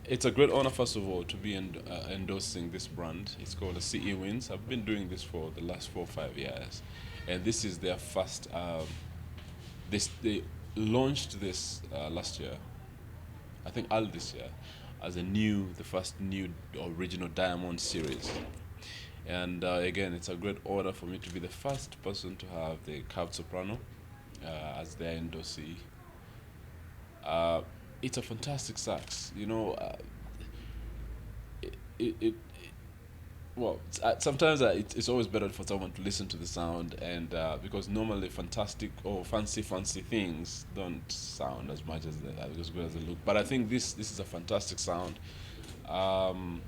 It's a great honor, first of all, to be endorsing this brand. It's called CE Wins. I've been doing this for the last 4 or 5 years, and this is their first. They launched this last year, I think early this year, as the first new original diamond series. And again, it's a great honor for me to be the first person to have the curved soprano as their endorsee. Uh, it's a fantastic sax. It well, sometimes it's always better for someone to listen to the sound, and because normally fantastic or fancy things don't sound as much as good as they look. But I think this is a fantastic sound. Um,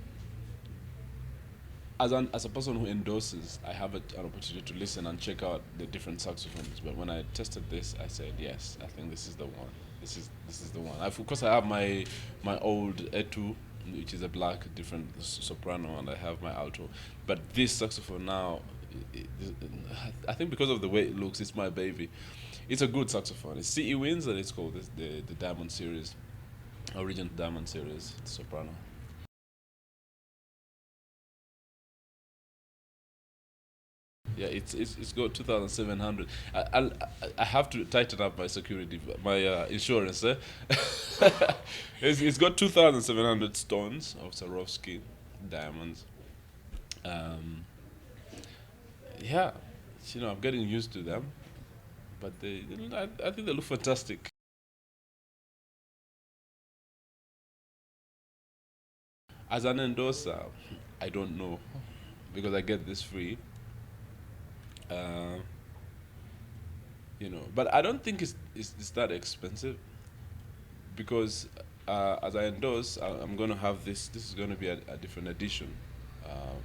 as a person who endorses, I have an opportunity to listen and check out the different saxophones. But when I tested this, I said yes, I think this is the one. This is the one. Of course, I have my old etu, which is a black different soprano, and I have my alto. But this saxophone now, I think because of the way it looks, it's my baby. It's a good saxophone. It's CE Wins, and it's called the Diamond Series, original Diamond Series soprano. Yeah, it's got 2,700. I have to tighten up my security, my insurance. It's got 2,700 stones of Swarovski diamonds. Um, yeah, I'm getting used to them, but I think they look fantastic. As an endorser, I don't know because I get this free. Uh, but I don't think it's that expensive because as I endorse, I'm going to have this. This is going to be a different edition, uh,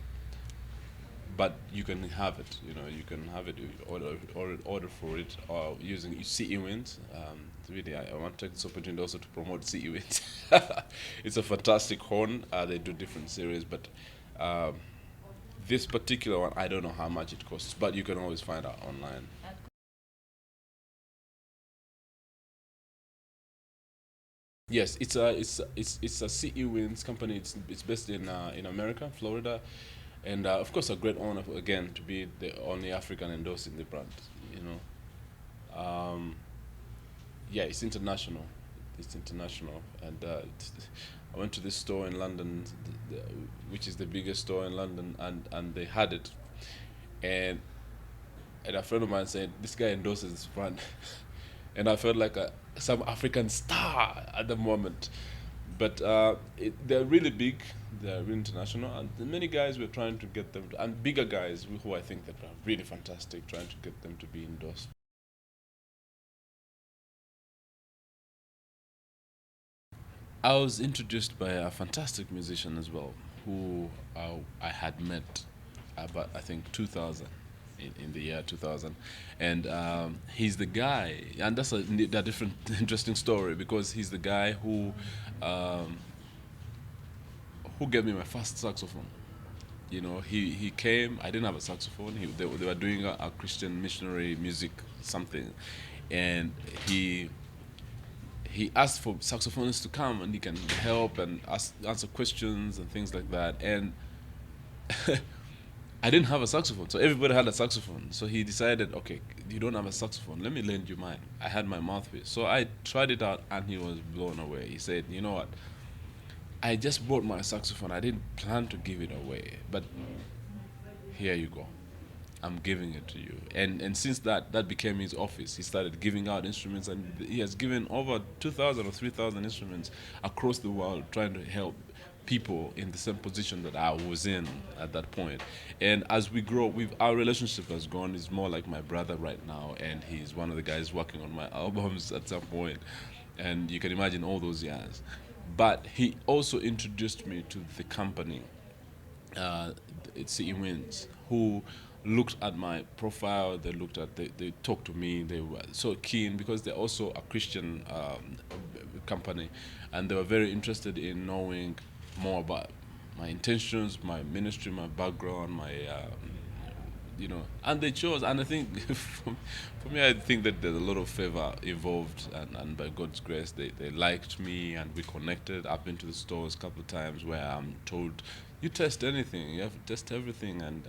but you can have it. You can have it. You order for it, or using CE Wins. Really, I want to take this opportunity also to promote CE Wins. It's a fantastic horn. They do different series, but um, this particular one, I don't know how much it costs, but you can always find out online. Yes, it's a CE Wins company. It's based in America, Florida, and of course a great honor again to be the only African endorsing the brand. You um, yeah, it's international. It's international, and I went to this store in London, which is the biggest store in London, and they had it, and a friend of mine said this guy endorses this brand, and I felt like some African star at the moment. But they're really big, they're really international, and many guys were trying to get them, and bigger guys who I think that are really fantastic, trying to get them to be endorsed. I was introduced by a fantastic musician as well, who I had met about I think 2000, in the year 2000, and he's the guy, and that's a different interesting story because he's the guy um, who gave me my first saxophone. He came. I didn't have a saxophone. They were doing a Christian missionary music something, and he asked for saxophonists to come and he can help and answer questions and things like that. And I didn't have a saxophone, so everybody had a saxophone. So he decided, okay, you don't have a saxophone, let me lend you mine. I had my mouthpiece, so I tried it out, and he was blown away. He said, you know what? I just bought my saxophone. I didn't plan to give it away, but here you go. I'm giving it to you. And since that became his office, he started giving out instruments, and he has given over 2,000 or 3,000 instruments across the world, trying to help people in the same position that I was in at that point. And as we grow, our relationship has grown. He's more like my brother right now, and he's one of the guys working on my albums at some point. And you can imagine all those years. But he also introduced me to the company, uh, it's Siemens, who looked at my profile. They talked to me. They were so keen because they're also a Christian company, and they were very interested in knowing more about my intentions, my ministry, my background, my and they chose. And I think for me, I think that there's a lot of favor involved, and by God's grace, they liked me and we connected. I've been to the stores a couple of times where I'm told, you test anything, you have to test everything, and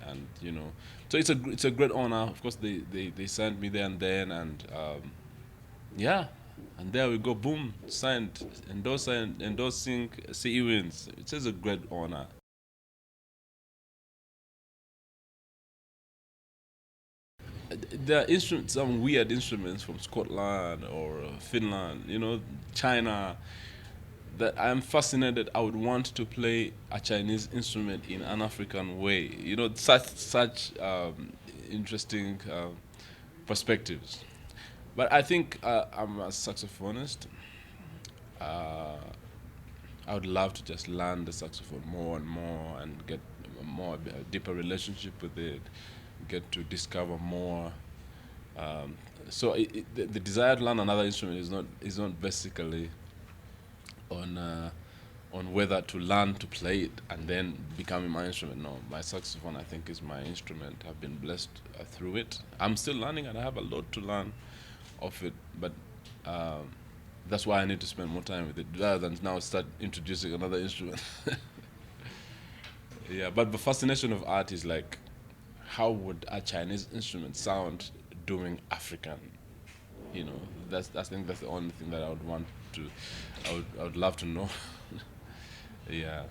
so it's a great honor. Of course, they sent me there and then, and yeah, and there we go, boom, signed, endorsing Siemens. It is a great honor. There are instruments, some weird instruments from Scotland or Finland, China, that I'm fascinated. I would want to play a Chinese instrument in an African way. Such interesting perspectives. But I think I'm a saxophonist. Uh, I would love to just learn the saxophone more and more and get a deeper relationship with it, get to discover more. Um, so the desire to learn another instrument is not basically on whether to learn to play it and then becoming my instrument. No, my saxophone I think is my instrument. I've been blessed through it. I'm still learning and I have a lot to learn of it, but um, that's why I need to spend more time with it rather than now start introducing another instrument. Yeah, but the fascination of art is like, how would a Chinese instrument sound doing African? I think that's the only thing that I would want to, I would love to know. Yeah.